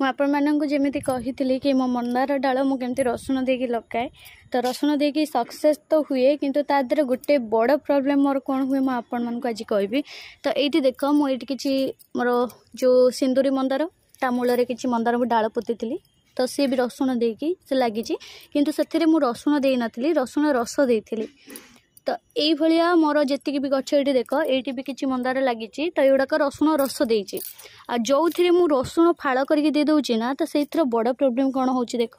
मुझे कही कि मो मंदार डाल मुझे रसुण देकी लगाए तो रसुण देकी सक्सेस तो हुए किंतु ता देहरे गोटे बड़ प्रॉब्लम मोर कौन हुए मुझे आपण आज कहबी। तो ये देख मुझे किसी मोर जो सिंदूरी मंदार ता मूल किसी मंदार डाल पोती तो सी भी रसुण देकी से लगी किंतु से रसुण दे नी रसुण रस देती। तो ये मोर जी भी गछ ये देख ये भी किसी मंदार लगी तो युवाक रसुण रस देती जो थे मुझ रसुण फाड़ करके दे दूची ना तो से बड़ प्रोब्लेम कौन हो देख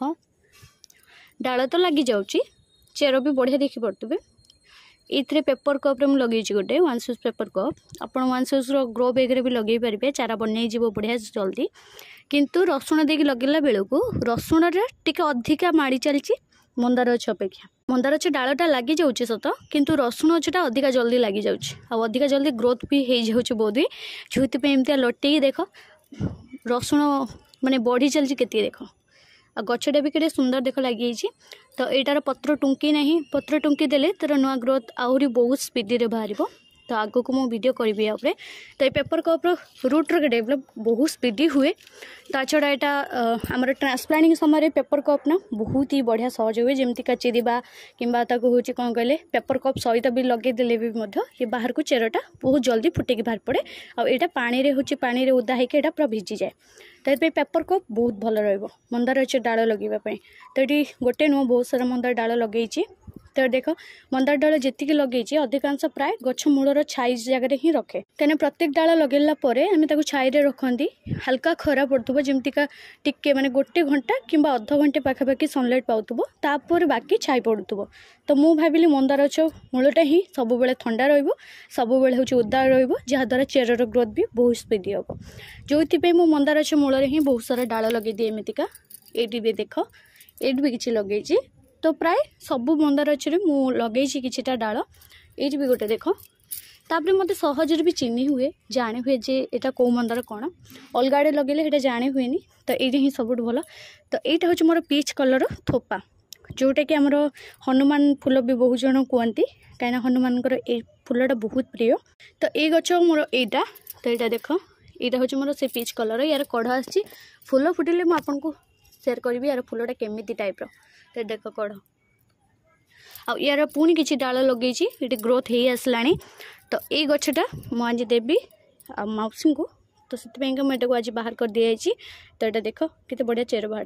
डाल तो लगी जाऊँगी चेर भी बढ़िया देखी पड़े ये पेपर कप मुझे लगे गोटे 1 शूज पेपर कप आप 1 शूज ग्रो बैग भी लगे पारे चारा बन बढ़िया जल्दी किंतु रसुण देके लगेला बेलू रसुण टे अधिका माड़ी चलती मंदार गछ अपेक्षा मंदार गछ डालटा लगी जाऊँगी सत किंतु रसुण गछटा अधिका जल्दी लगी जाऊँगी अधिका जल्दी ग्रोथ भी हो जाऊँगी बोध जो एमती लटे देख रसुण माने बढ़ी चलती केते देख आ गछटा भी केते सुंदर देख लगी तो यार पत्र टुंकी ना पत्र टुंकी देले तर नुआ ग्रोथ आहरी बहुत स्पीड रे बाहर तो आगो को वीडियो करी आपरे। तो ये पेपर कप रूट्र डेभलप बहुत स्पीडी हुए ता छड़ा यहाँ आम ट्रांसप्लांटिंग समय पेपर कप ना बहुत ही बढ़िया सहज हुए जमती चिरीबा कि हूँ कौन कहले पेपर कप सहित भी लगेदेले भी ये बाहर को चेरटा बहुत जल्दी फुटेकी बाहर पड़े आटा पानी रे हूँ पानी रे उदा होकर पूरा भिजी जाए तो ये पेपर कप बहुत भल रंदार अच्छे डाल लगेवाई। तो ये गोटे नुह बहुत सारा मंदार डाल लगे तो देख मंदार डाल जी लगे अधिकांश प्राय गछ मूलर छाई जगह ही रखे कहीं प्रत्येक डाल लगेला आम छाई रखती हल्का खरा पड़ो जमतीका टिके माने गोटे घंटा कि अध घंटे पाखापाखि सनलाइट पाऊपर बाकी छाई पड़ू तो मु भाविली मंदार गछ मूलटा ही सब बेले थंडा सब हूँ उदा रहाद्वारा चेरर ग्रोथ भी बहुत स्पीडी हम जो मु मंदार गछ मूल ही बहुत सारा डाल लगे दिए एमतीका ये भी देख ये भी किसी लगे तो प्राय सब मंदार गछ मु लगे किछिटा डाल ये भी गोटे देख तापर मत सहज भी चिन्ह हुए जाने हुए जे एटा कौ मंदार कौन अलग आड़े लगे जाने हुए तो ये ही सब भल। तो यहाँ हूँ मोर पीच कलर थोपा जोटा कि आमर हनुमान फूल भी बहुत जन कहती कहीं हनुमान ये फूलटा बहुत प्रिय। तो ये गछ मोर यहाँ तो यहाँ देख यहाँ हूँ मोर से पीच कलर यार कढ़ आसी फूल फुटिले मुझे शेयर करी यार फूलटा केमी टाइप्र तो देख कढ़ आ यार पुणी किसी डाल लगे ये ग्रोथ हो आसला। तो ये गछटा मुझे देवी आ मौसी को तो से मुझे आज बाहर कर दी जाइए। तो यहाँ देख कितने बढ़िया चेर बाहर